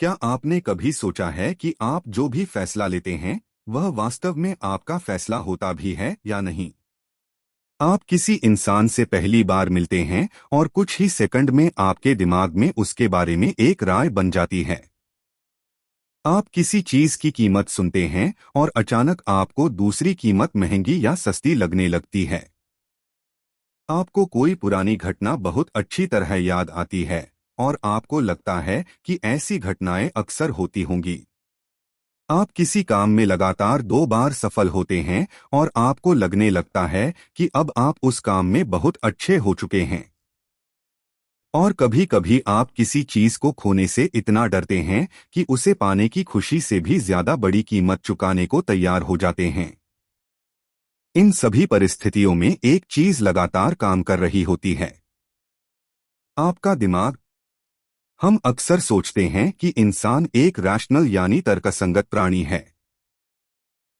क्या आपने कभी सोचा है कि आप जो भी फैसला लेते हैं वह वास्तव में आपका फैसला होता भी है या नहीं? आप किसी इंसान से पहली बार मिलते हैं और कुछ ही सेकंड में आपके दिमाग में उसके बारे में एक राय बन जाती है। आप किसी चीज की कीमत सुनते हैं और अचानक आपको दूसरी कीमत महंगी या सस्ती लगने लगती है। आपको कोई पुरानी घटना बहुत अच्छी तरह याद आती है और आपको लगता है कि ऐसी घटनाएं अक्सर होती होंगी। आप किसी काम में लगातार 2 बार सफल होते हैं और आपको लगने लगता है कि अब आप उस काम में बहुत अच्छे हो चुके हैं। और कभी कभी आप किसी चीज को खोने से इतना डरते हैं कि उसे पाने की खुशी से भी ज्यादा बड़ी कीमत चुकाने को तैयार हो जाते हैं। इन सभी परिस्थितियों में एक चीज लगातार काम कर रही होती है, आपका दिमाग। हम अक्सर सोचते हैं कि इंसान एक रैशनल यानी तर्कसंगत प्राणी है।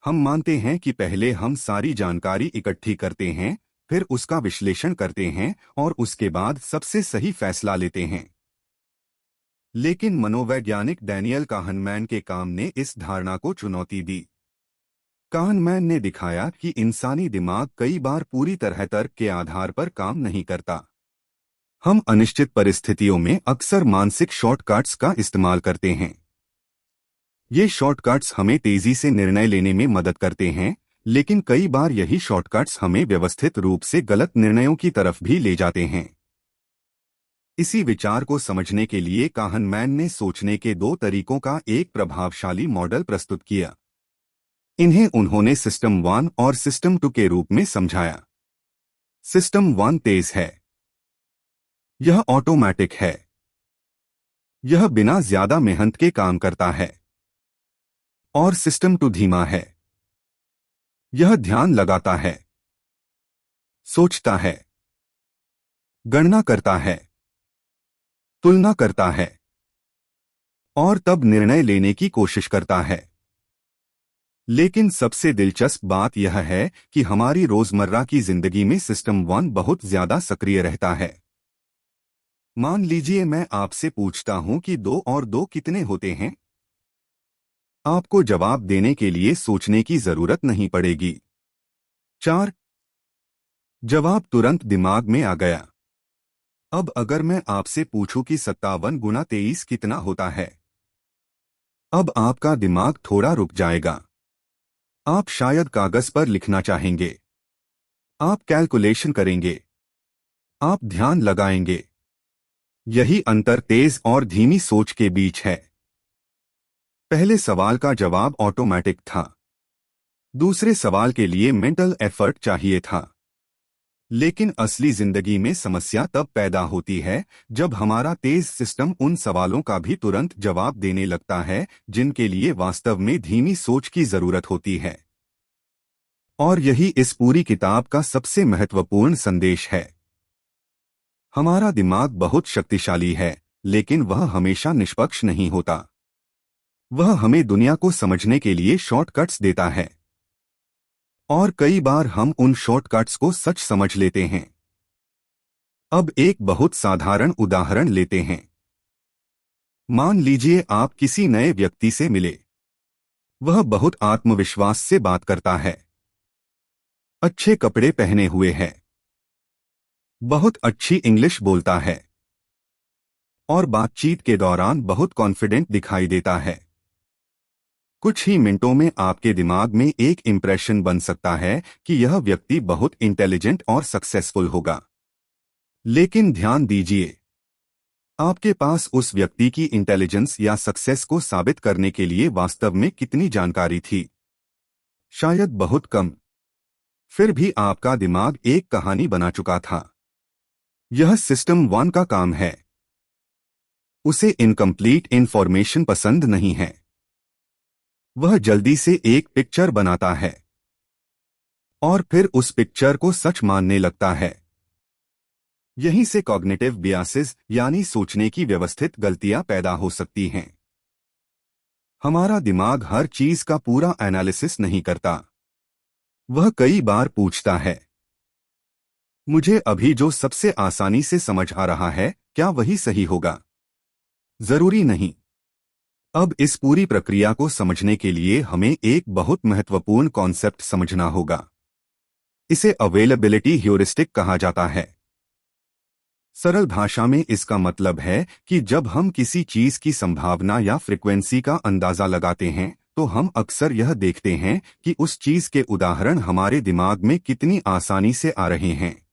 हम मानते हैं कि पहले हम सारी जानकारी इकट्ठी करते हैं, फिर उसका विश्लेषण करते हैं और उसके बाद सबसे सही फैसला लेते हैं। लेकिन मनोवैज्ञानिक डैनियल काहनमैन के काम ने इस धारणा को चुनौती दी। काहनमैन ने दिखाया कि इंसानी दिमाग कई बार पूरी तरह तर्क के आधार पर काम नहीं करता। हम अनिश्चित परिस्थितियों में अक्सर मानसिक शॉर्टकट्स का इस्तेमाल करते हैं। ये शॉर्टकट्स हमें तेजी से निर्णय लेने में मदद करते हैं, लेकिन कई बार यही शॉर्टकट्स हमें व्यवस्थित रूप से गलत निर्णयों की तरफ भी ले जाते हैं। इसी विचार को समझने के लिए काहनमैन ने सोचने के 2 तरीकों का एक प्रभावशाली मॉडल प्रस्तुत किया। इन्हें उन्होंने सिस्टम 1 और सिस्टम 2 के रूप में समझाया। सिस्टम 1 तेज है, यह ऑटोमैटिक है, यह बिना ज्यादा मेहनत के काम करता है। और सिस्टम 2 धीमा है, यह ध्यान लगाता है, सोचता है, गणना करता है, तुलना करता है और तब निर्णय लेने की कोशिश करता है। लेकिन सबसे दिलचस्प बात यह है कि हमारी रोजमर्रा की जिंदगी में सिस्टम 1 बहुत ज्यादा सक्रिय रहता है। मान लीजिए मैं आपसे पूछता हूं कि 2 और 2 कितने होते हैं। आपको जवाब देने के लिए सोचने की जरूरत नहीं पड़ेगी। 4। जवाब तुरंत दिमाग में आ गया। अब अगर मैं आपसे पूछूं कि 57 गुना 23 कितना होता है, अब आपका दिमाग थोड़ा रुक जाएगा। आप शायद कागज पर लिखना चाहेंगे, आप कैलकुलेशन करेंगे, आप ध्यान लगाएंगे। यही अंतर तेज और धीमी सोच के बीच है। पहले सवाल का जवाब ऑटोमेटिक था, दूसरे सवाल के लिए मेंटल एफर्ट चाहिए था। लेकिन असली जिंदगी में समस्या तब पैदा होती है जब हमारा तेज सिस्टम उन सवालों का भी तुरंत जवाब देने लगता है जिनके लिए वास्तव में धीमी सोच की जरूरत होती है। और यही इस पूरी किताब का सबसे महत्वपूर्ण संदेश है। हमारा दिमाग बहुत शक्तिशाली है, लेकिन वह हमेशा निष्पक्ष नहीं होता। वह हमें दुनिया को समझने के लिए शॉर्टकट्स देता है और कई बार हम उन शॉर्टकट्स को सच समझ लेते हैं। अब एक बहुत साधारण उदाहरण लेते हैं। मान लीजिए आप किसी नए व्यक्ति से मिले। वह बहुत आत्मविश्वास से बात करता है, अच्छे कपड़े पहने हुए है, बहुत अच्छी इंग्लिश बोलता है और बातचीत के दौरान बहुत कॉन्फिडेंट दिखाई देता है। कुछ ही मिनटों में आपके दिमाग में एक इंप्रेशन बन सकता है कि यह व्यक्ति बहुत इंटेलिजेंट और सक्सेसफुल होगा। लेकिन ध्यान दीजिए, आपके पास उस व्यक्ति की इंटेलिजेंस या सक्सेस को साबित करने के लिए वास्तव में कितनी जानकारी थी? शायद बहुत कम। फिर भी आपका दिमाग एक कहानी बना चुका था। यह सिस्टम 1 का काम है। उसे इनकम्प्लीट इंफॉर्मेशन पसंद नहीं है। वह जल्दी से एक पिक्चर बनाता है और फिर उस पिक्चर को सच मानने लगता है। यहीं से कॉग्निटिव बियासेस यानी सोचने की व्यवस्थित गलतियां पैदा हो सकती हैं। हमारा दिमाग हर चीज का पूरा एनालिसिस नहीं करता। वह कई बार पूछता है, मुझे अभी जो सबसे आसानी से समझ आ रहा है क्या वही सही होगा? जरूरी नहीं। अब इस पूरी प्रक्रिया को समझने के लिए हमें एक बहुत महत्वपूर्ण कॉन्सेप्ट समझना होगा। इसे अवेलेबिलिटी ह्यूरिस्टिक कहा जाता है। सरल भाषा में इसका मतलब है कि जब हम किसी चीज की संभावना या फ्रिक्वेंसी का अंदाजा लगाते हैं तो हम अक्सर यह देखते हैं कि उस चीज के उदाहरण हमारे दिमाग में कितनी आसानी से आ रहे हैं।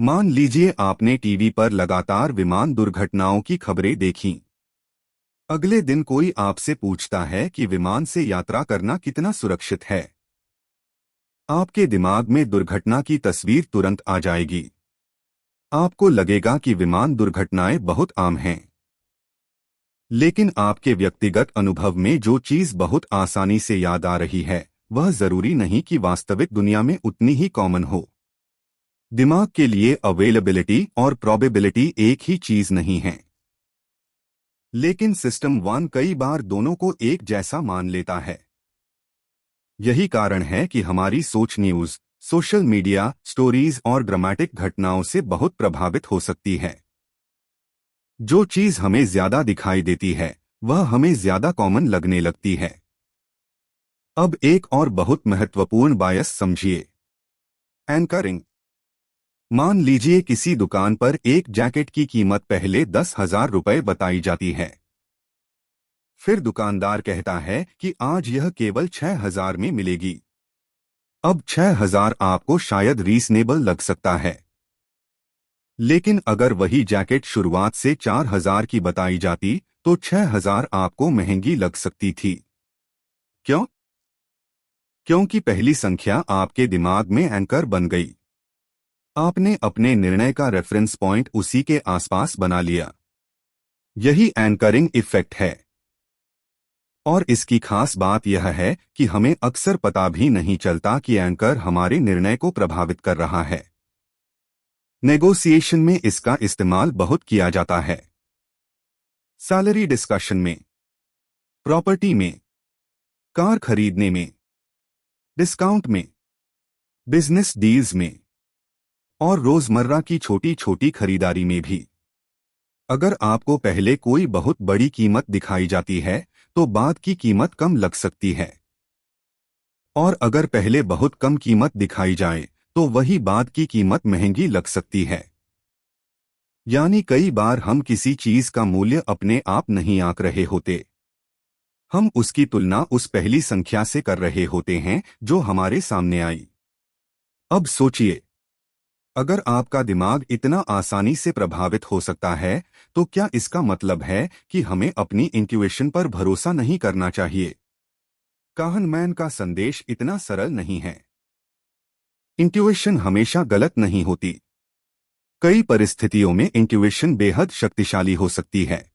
मान लीजिए आपने टीवी पर लगातार विमान दुर्घटनाओं की खबरें देखीं। अगले दिन कोई आपसे पूछता है कि विमान से यात्रा करना कितना सुरक्षित है। आपके दिमाग में दुर्घटना की तस्वीर तुरंत आ जाएगी। आपको लगेगा कि विमान दुर्घटनाएं बहुत आम हैं। लेकिन आपके व्यक्तिगत अनुभव में जो चीज बहुत आसानी से याद आ रही है वह जरूरी नहीं कि वास्तविक दुनिया में उतनी ही कॉमन हो। दिमाग के लिए अवेलेबिलिटी और प्रोबेबिलिटी एक ही चीज नहीं है। लेकिन सिस्टम वन कई बार दोनों को एक जैसा मान लेता है। यही कारण है कि हमारी सोच न्यूज, सोशल मीडिया, स्टोरीज और ड्रामेटिक घटनाओं से बहुत प्रभावित हो सकती है। जो चीज हमें ज्यादा दिखाई देती है वह हमें ज्यादा कॉमन लगने लगती है। अब एक और बहुत महत्वपूर्ण बायस समझिए, एंकरिंग। मान लीजिए किसी दुकान पर एक जैकेट की कीमत पहले 10,000 रुपये बताई जाती है। फिर दुकानदार कहता है कि आज यह केवल 6,000 में मिलेगी। अब 6,000 आपको शायद रीजनेबल लग सकता है। लेकिन अगर वही जैकेट शुरुआत से 4,000 की बताई जाती तो 6,000 आपको महंगी लग सकती थी। क्यों? क्योंकि पहली संख्या आपके दिमाग में एंकर बन गई। आपने अपने निर्णय का रेफरेंस पॉइंट उसी के आसपास बना लिया। यही एंकरिंग इफेक्ट है। और इसकी खास बात यह है कि हमें अक्सर पता भी नहीं चलता कि एंकर हमारे निर्णय को प्रभावित कर रहा है। नेगोशिएशन में इसका इस्तेमाल बहुत किया जाता है। सैलरी डिस्कशन में, प्रॉपर्टी में, कार खरीदने में, डिस्काउंट में, बिजनेस डील्स में और रोजमर्रा की छोटी छोटी खरीदारी में भी। अगर आपको पहले कोई बहुत बड़ी कीमत दिखाई जाती है तो बाद की कीमत कम लग सकती है। और अगर पहले बहुत कम कीमत दिखाई जाए तो वही बाद की कीमत महंगी लग सकती है। यानी कई बार हम किसी चीज का मूल्य अपने आप नहीं आंक रहे होते। हम उसकी तुलना उस पहली संख्या से कर रहे होते हैं जो हमारे सामने आई। अब सोचिए, अगर आपका दिमाग इतना आसानी से प्रभावित हो सकता है तो क्या इसका मतलब है कि हमें अपनी इंट्यूइशन पर भरोसा नहीं करना चाहिए? काहनमैन का संदेश इतना सरल नहीं है। इंट्यूइशन हमेशा गलत नहीं होती। कई परिस्थितियों में इंट्यूइशन बेहद शक्तिशाली हो सकती है।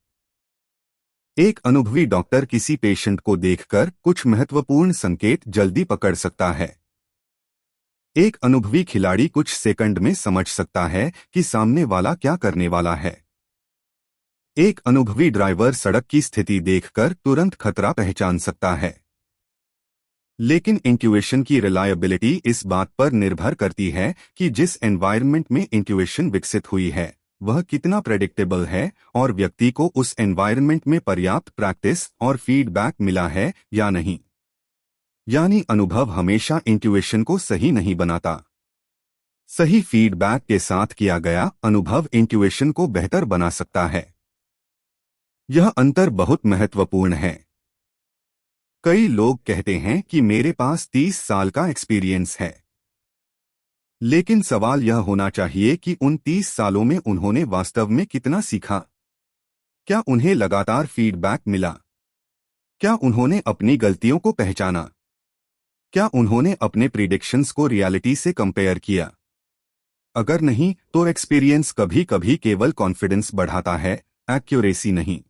एक अनुभवी डॉक्टर किसी पेशेंट को देखकर कुछ महत्वपूर्ण संकेत जल्दी पकड़ सकता है। एक अनुभवी खिलाड़ी कुछ सेकंड में समझ सकता है कि सामने वाला क्या करने वाला है। एक अनुभवी ड्राइवर सड़क की स्थिति देखकर तुरंत खतरा पहचान सकता है। लेकिन इंट्यूइशन की रिलायबिलिटी इस बात पर निर्भर करती है कि जिस एनवायरनमेंट में इंट्यूइशन विकसित हुई है वह कितना प्रेडिक्टेबल है और व्यक्ति को उस एनवायरनमेंट में पर्याप्त प्रैक्टिस और फीडबैक मिला है या नहीं। यानी अनुभव हमेशा इंट्यूइशन को सही नहीं बनाता। सही फीडबैक के साथ किया गया अनुभव इंट्यूइशन को बेहतर बना सकता है। यह अंतर बहुत महत्वपूर्ण है। कई लोग कहते हैं कि मेरे पास 30 साल का एक्सपीरियंस है। लेकिन सवाल यह होना चाहिए कि उन 30 सालों में उन्होंने वास्तव में कितना सीखा? क्या उन्हें लगातार फीडबैक मिला? क्या उन्होंने अपनी गलतियों को पहचाना? क्या उन्होंने अपने प्रिडिक्शंस को रियलिटी से कंपेयर किया? अगर नहीं तो एक्सपीरियंस कभी कभी केवल कॉन्फिडेंस बढ़ाता है, एक्यूरेसी नहीं।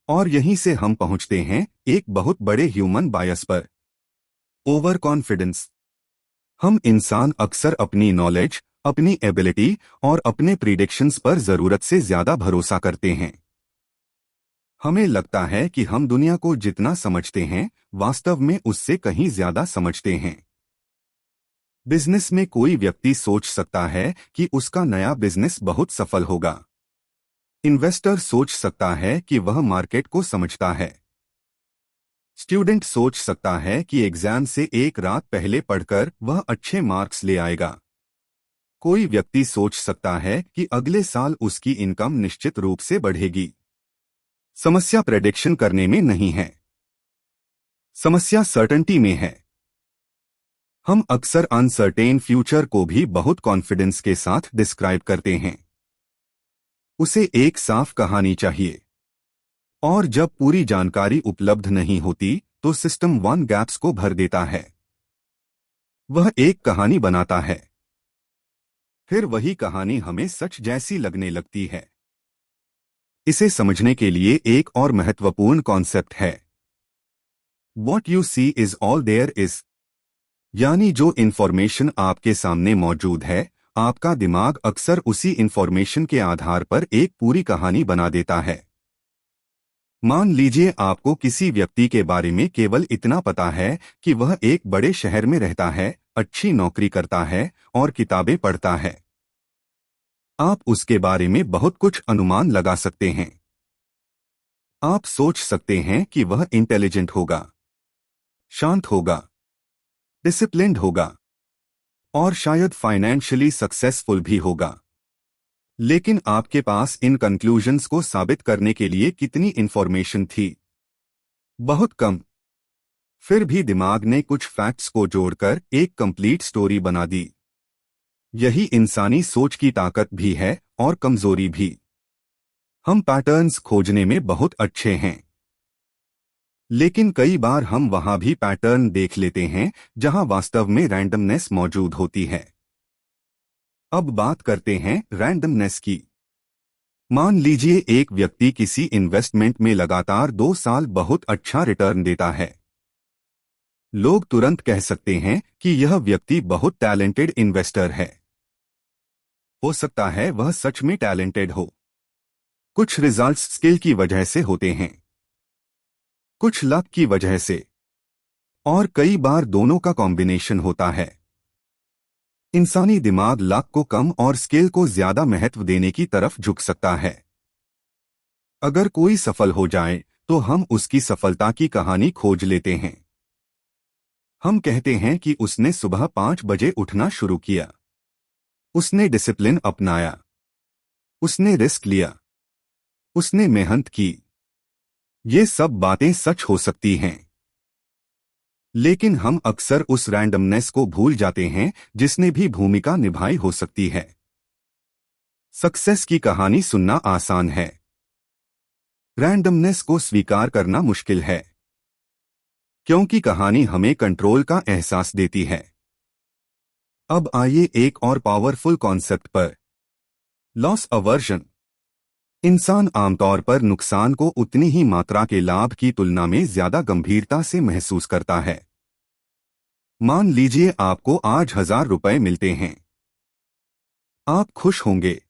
और यहीं से हम पहुंचते हैं एक बहुत बड़े ह्यूमन बायस पर, ओवर कॉन्फिडेंस। हम इंसान अक्सर अपनी नॉलेज, अपनी एबिलिटी और अपने प्रिडिक्शंस पर जरूरत से ज्यादा भरोसा करते हैं। हमें लगता है कि हम दुनिया को जितना समझते हैं वास्तव में उससे कहीं ज्यादा समझते हैं। बिजनेस में कोई व्यक्ति सोच सकता है कि उसका नया बिजनेस बहुत सफल होगा। इन्वेस्टर सोच सकता है कि वह मार्केट को समझता है। स्टूडेंट सोच सकता है कि एग्जाम से एक रात पहले पढ़कर वह अच्छे मार्क्स ले आएगा। कोई व्यक्ति सोच सकता है कि अगले साल उसकी इनकम निश्चित रूप से बढ़ेगी। समस्या प्रेडिक्शन करने में नहीं है, समस्या सर्टेनिटी में है। हम अक्सर अनसर्टेन फ्यूचर को भी बहुत कॉन्फिडेंस के साथ डिस्क्राइब करते हैं। उसे एक साफ कहानी चाहिए, और जब पूरी जानकारी उपलब्ध नहीं होती तो सिस्टम वन गैप्स को भर देता है। वह एक कहानी बनाता है, फिर वही कहानी हमें सच जैसी लगने लगती है। इसे समझने के लिए एक और महत्वपूर्ण कॉन्सेप्ट है, what you see is all there is. यानी जो इंफॉर्मेशन आपके सामने मौजूद है, आपका दिमाग अक्सर उसी इंफॉर्मेशन के आधार पर एक पूरी कहानी बना देता है। मान लीजिए आपको किसी व्यक्ति के बारे में केवल इतना पता है कि वह एक बड़े शहर में रहता है, अच्छी नौकरी करता है और किताबें पढ़ता है। आप उसके बारे में बहुत कुछ अनुमान लगा सकते हैं। आप सोच सकते हैं कि वह इंटेलिजेंट होगा, शांत होगा, डिसिप्लिन्ड होगा और शायद फाइनेंशियली सक्सेसफुल भी होगा। लेकिन आपके पास इन कंक्लूजन्स को साबित करने के लिए कितनी इंफॉर्मेशन थी? बहुत कम। फिर भी दिमाग ने कुछ फैक्ट्स को जोड़कर एक कंप्लीट स्टोरी बना दी। यही इंसानी सोच की ताकत भी है और कमजोरी भी। हम पैटर्न्स खोजने में बहुत अच्छे हैं, लेकिन कई बार हम वहां भी पैटर्न देख लेते हैं जहां वास्तव में रैंडमनेस मौजूद होती है। अब बात करते हैं रैंडमनेस की। मान लीजिए एक व्यक्ति किसी इन्वेस्टमेंट में लगातार 2 साल बहुत अच्छा रिटर्न देता है। लोग तुरंत कह सकते हैं कि यह व्यक्ति बहुत टैलेंटेड इन्वेस्टर है। हो सकता है वह सच में टैलेंटेड हो। कुछ रिजल्ट्स स्किल की वजह से होते हैं, कुछ लक की वजह से, और कई बार दोनों का कॉम्बिनेशन होता है। इंसानी दिमाग लक को कम और स्किल को ज्यादा महत्व देने की तरफ झुक सकता है। अगर कोई सफल हो जाए तो हम उसकी सफलता की कहानी खोज लेते हैं। हम कहते हैं कि उसने सुबह 5 बजे उठना शुरू किया, उसने डिसिप्लिन अपनाया, उसने रिस्क लिया, उसने मेहनत की। ये सब बातें सच हो सकती हैं, लेकिन हम अक्सर उस रैंडमनेस को भूल जाते हैं जिसने भी भूमिका निभाई हो सकती है। सक्सेस की कहानी सुनना आसान है, रैंडमनेस को स्वीकार करना मुश्किल है, क्योंकि कहानी हमें कंट्रोल का एहसास देती है। अब आइए एक और पावरफुल कॉन्सेप्ट पर, लॉस अवर्जन। इंसान आमतौर पर नुकसान को उतनी ही मात्रा के लाभ की तुलना में ज्यादा गंभीरता से महसूस करता है। मान लीजिए आपको आज 1000 रुपए मिलते हैं। आप खुश होंगे,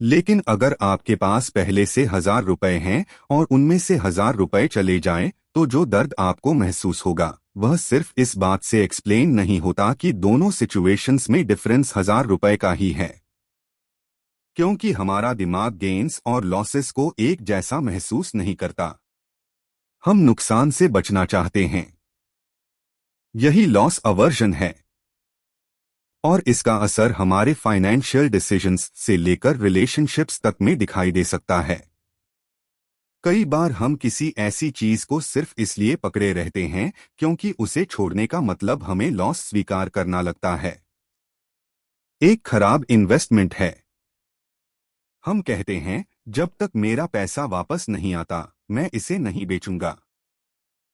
लेकिन अगर आपके पास पहले से 1000 रुपए हैं और उनमें से 1000 रुपए चले जाएं, तो जो दर्द आपको महसूस होगा वह सिर्फ इस बात से एक्सप्लेन नहीं होता कि दोनों सिचुएशंस में डिफरेंस 1000 रुपए का ही है, क्योंकि हमारा दिमाग गेन्स और लॉसेस को एक जैसा महसूस नहीं करता। हम नुकसान से बचना चाहते हैं। यही लॉस अवर्जन है, और इसका असर हमारे फाइनेंशियल डिसीजंस से लेकर रिलेशनशिप्स तक में दिखाई दे सकता है। कई बार हम किसी ऐसी चीज को सिर्फ इसलिए पकड़े रहते हैं क्योंकि उसे छोड़ने का मतलब हमें लॉस स्वीकार करना लगता है। एक खराब इन्वेस्टमेंट है। हम कहते हैं जब तक मेरा पैसा वापस नहीं आता मैं इसे नहीं बेचूंगा।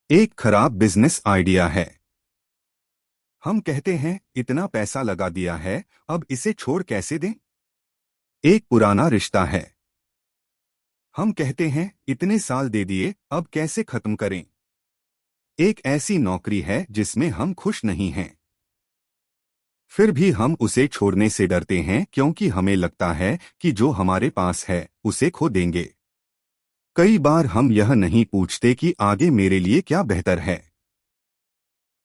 एक खराब बिजनेस आइडिया है। हम कहते हैं इतना पैसा लगा दिया है, अब इसे छोड़ कैसे दें। एक पुराना रिश्ता है। हम कहते हैं इतने साल दे दिए, अब कैसे खत्म करें। एक ऐसी नौकरी है जिसमें हम खुश नहीं हैं, फिर भी हम उसे छोड़ने से डरते हैं क्योंकि हमें लगता है कि जो हमारे पास है उसे खो देंगे। कई बार हम यह नहीं पूछते कि आगे मेरे लिए क्या बेहतर है।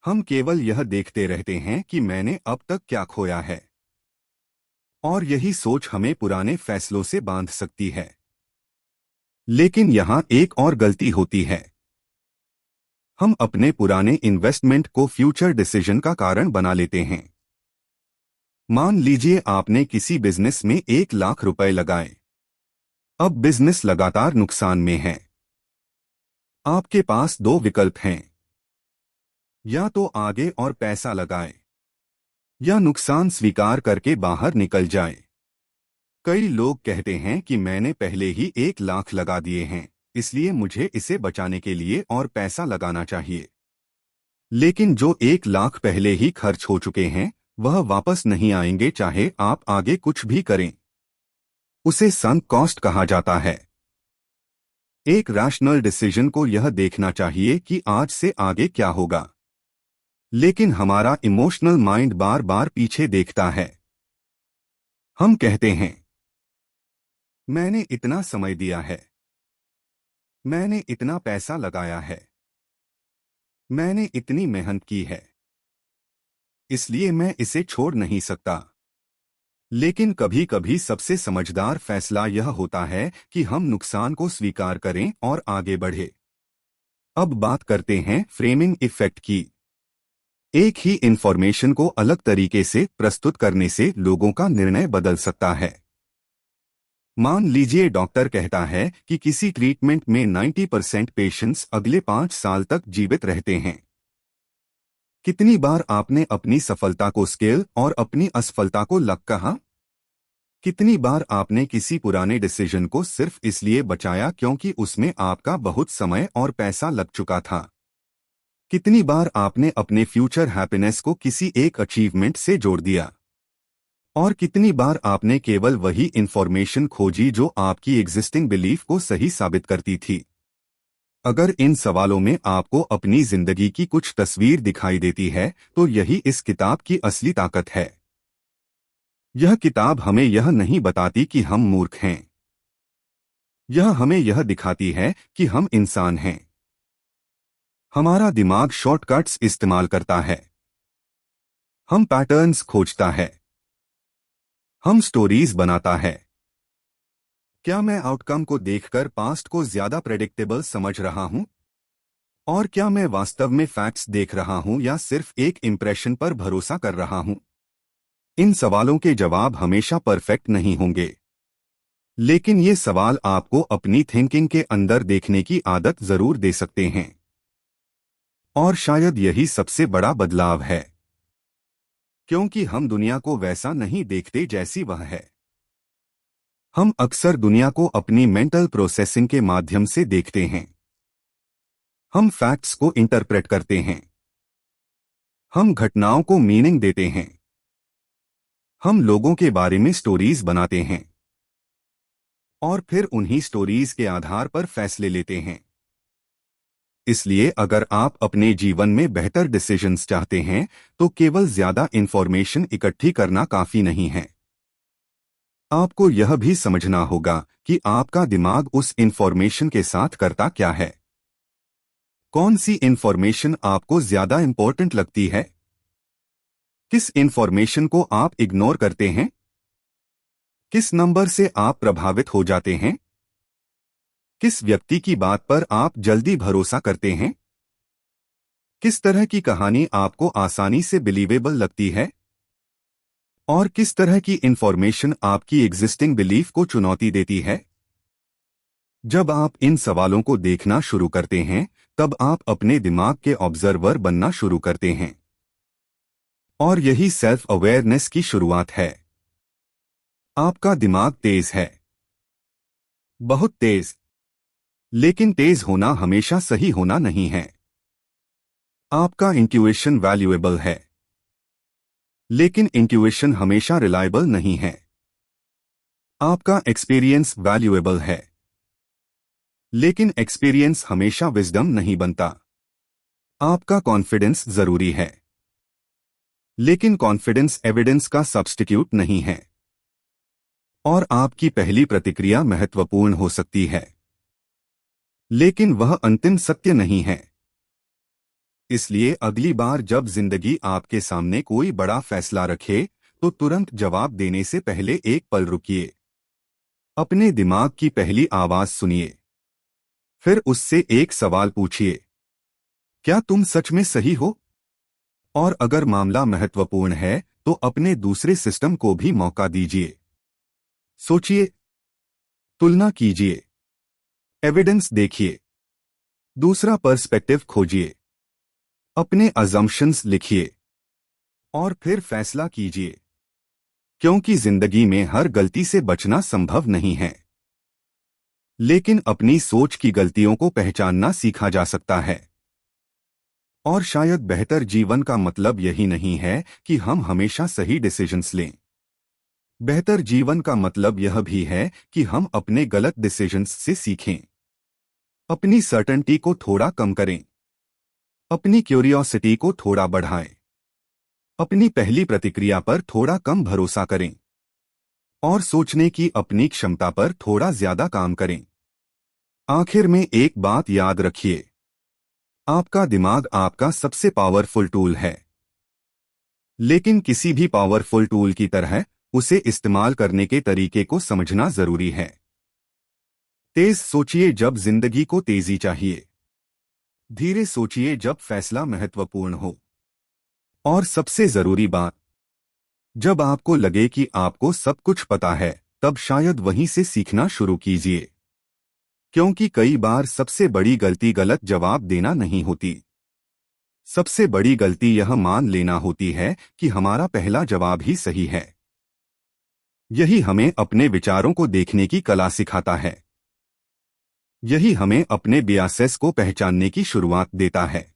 हम केवल यह देखते रहते हैं कि मैंने अब तक क्या खोया है, और यही सोच हमें पुराने फैसलों से बांध सकती है। लेकिन यहां एक और गलती होती है। हम अपने पुराने इन्वेस्टमेंट को फ्यूचर डिसीजन का कारण बना लेते हैं। मान लीजिए आपने किसी बिजनेस में 1 लाख रुपए लगाए। अब बिजनेस लगातार नुकसान में है। आपके पास दो विकल्प हैं। या तो आगे और पैसा लगाएं, या नुकसान स्वीकार करके बाहर निकल जाएं। कई लोग कहते हैं कि मैंने पहले ही 1 लाख लगा दिए हैं, इसलिए मुझे इसे बचाने के लिए और पैसा लगाना चाहिए। लेकिन जो 1 लाख पहले ही खर्च हो चुके हैं, वह वापस नहीं आएंगे चाहे आप आगे कुछ भी करें। उसे संक कॉस्ट कहा जाता है। एक रैशनल डिसीजन को यह देखना चाहिए कि आज से आगे क्या होगा। लेकिन हमारा इमोशनल माइंड बार बार पीछे देखता है। हम कहते हैं, मैंने इतना समय दिया है, मैंने इतना पैसा लगाया है, मैंने इतनी मेहनत की है, इसलिए मैं इसे छोड़ नहीं सकता। लेकिन कभी कभी सबसे समझदार फैसला यह होता है कि हम नुकसान को स्वीकार करें और आगे बढ़े। अब बात करते हैं फ्रेमिंग इफेक्ट की। एक ही इंफॉर्मेशन को अलग तरीके से प्रस्तुत करने से लोगों का निर्णय बदल सकता है। मान लीजिए डॉक्टर कहता है कि किसी ट्रीटमेंट में 90% पेशेंट्स अगले 5 साल तक जीवित रहते हैं। कितनी बार आपने अपनी सफलता को स्केल और अपनी असफलता को लक कहा? कितनी बार आपने किसी पुराने डिसीजन को सिर्फ इसलिए बचाया क्योंकि उसमें आपका बहुत समय और पैसा लग चुका था? कितनी बार आपने अपने फ्यूचर हैप्पीनेस को किसी एक अचीवमेंट से जोड़ दिया? और कितनी बार आपने केवल वही इंफॉर्मेशन खोजी जो आपकी एग्जिस्टिंग बिलीफ को सही साबित करती थी? अगर इन सवालों में आपको अपनी जिंदगी की कुछ तस्वीर दिखाई देती है, तो यही इस किताब की असली ताकत है। यह किताब हमें यह नहीं बताती कि हम मूर्ख हैं। यह हमें यह दिखाती है कि हम इंसान हैं। हमारा दिमाग शॉर्टकट्स इस्तेमाल करता है। हम पैटर्न्स खोजता है। हम स्टोरीज बनाता है। क्या मैं आउटकम को देखकर पास्ट को ज्यादा प्रेडिक्टेबल समझ रहा हूं? और क्या मैं वास्तव में फैक्ट्स देख रहा हूं या सिर्फ एक इंप्रेशन पर भरोसा कर रहा हूं? इन सवालों के जवाब हमेशा परफेक्ट नहीं होंगे, लेकिन ये सवाल आपको अपनी थिंकिंग के अंदर देखने की आदत जरूर दे सकते हैं। और शायद यही सबसे बड़ा बदलाव है, क्योंकि हम दुनिया को वैसा नहीं देखते जैसी वह है। हम अक्सर दुनिया को अपनी मेंटल प्रोसेसिंग के माध्यम से देखते हैं। हम फैक्ट्स को इंटरप्रेट करते हैं। हम घटनाओं को मीनिंग देते हैं। हम लोगों के बारे में स्टोरीज बनाते हैं और फिर उन्हीं स्टोरीज के आधार पर फैसले लेते हैं। इसलिए अगर आप अपने जीवन में बेहतर डिसीजंस चाहते हैं, तो केवल ज्यादा इंफॉर्मेशन इकट्ठी करना काफी नहीं है। आपको यह भी समझना होगा कि आपका दिमाग उस इंफॉर्मेशन के साथ करता क्या है। कौन सी इंफॉर्मेशन आपको ज्यादा इंपॉर्टेंट लगती है? किस इंफॉर्मेशन को आप इग्नोर करते हैं? किस नंबर से आप प्रभावित हो जाते हैं? किस व्यक्ति की बात पर आप जल्दी भरोसा करते हैं? किस तरह की कहानी आपको आसानी से बिलीवेबल लगती है? और किस तरह की इंफॉर्मेशन आपकी एग्जिस्टिंग बिलीफ को चुनौती देती है? जब आप इन सवालों को देखना शुरू करते हैं, तब आप अपने दिमाग के ऑब्जर्वर बनना शुरू करते हैं। और यही सेल्फ अवेयरनेस की शुरुआत है। आपका दिमाग तेज है, बहुत तेज। लेकिन तेज होना हमेशा सही होना नहीं है। आपका इंट्यूइशन वैल्यूएबल है, लेकिन इंट्यूइशन हमेशा रिलायबल नहीं है। आपका एक्सपीरियंस वैल्यूएबल है, लेकिन एक्सपीरियंस हमेशा विजडम नहीं बनता। आपका कॉन्फिडेंस जरूरी है, लेकिन कॉन्फिडेंस एविडेंस का सब्स्टिट्यूट नहीं है। और आपकी पहली प्रतिक्रिया महत्वपूर्ण हो सकती है, लेकिन वह अंतिम सत्य नहीं है। इसलिए अगली बार जब जिंदगी आपके सामने कोई बड़ा फैसला रखे, तो तुरंत जवाब देने से पहले एक पल रुकिए। अपने दिमाग की पहली आवाज सुनिए। फिर उससे एक सवाल पूछिए, क्या तुम सच में सही हो? और अगर मामला महत्वपूर्ण है तो अपने दूसरे सिस्टम को भी मौका दीजिए। सोचिए, तुलना कीजिए, एविडेंस देखिए, दूसरा पर्सपेक्टिव खोजिए, अपने अजम्पशंस लिखिए और फिर फैसला कीजिए। क्योंकि जिंदगी में हर गलती से बचना संभव नहीं है, लेकिन अपनी सोच की गलतियों को पहचानना सीखा जा सकता है। और शायद बेहतर जीवन का मतलब यही नहीं है कि हम हमेशा सही डिसीजंस लें। बेहतर जीवन का मतलब यह भी है कि हम अपने गलत डिसीजंस से सीखें, अपनी सर्टेनिटी को थोड़ा कम करें, अपनी क्यूरियोसिटी को थोड़ा बढ़ाएं, अपनी पहली प्रतिक्रिया पर थोड़ा कम भरोसा करें और सोचने की अपनी क्षमता पर थोड़ा ज्यादा काम करें। आखिर में एक बात याद रखिए, आपका दिमाग आपका सबसे पावरफुल टूल है, लेकिन किसी भी पावरफुल टूल की तरह उसे इस्तेमाल करने के तरीके को समझना जरूरी है। तेज सोचिए जब जिंदगी को तेजी चाहिए, धीरे सोचिए जब फैसला महत्वपूर्ण हो, और सबसे जरूरी बात, जब आपको लगे कि आपको सब कुछ पता है तब शायद वहीं से सीखना शुरू कीजिए। क्योंकि कई बार सबसे बड़ी गलती गलत जवाब देना नहीं होती, सबसे बड़ी गलती यह मान लेना होती है कि हमारा पहला जवाब ही सही है। यही हमें अपने विचारों को देखने की कला सिखाता है, यही हमें अपने बियासेस को पहचानने की शुरुआत देता है,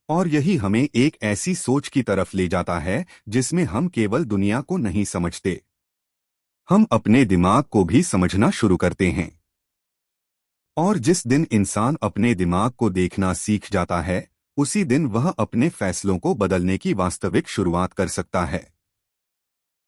और यही हमें एक ऐसी सोच की तरफ ले जाता है जिसमें हम केवल दुनिया को नहीं समझते, हम अपने दिमाग को भी समझना शुरू करते हैं। और जिस दिन इंसान अपने दिमाग को देखना सीख जाता है, उसी दिन वह अपने फैसलों को बदलने की वास्तविक शुरुआत कर सकता है।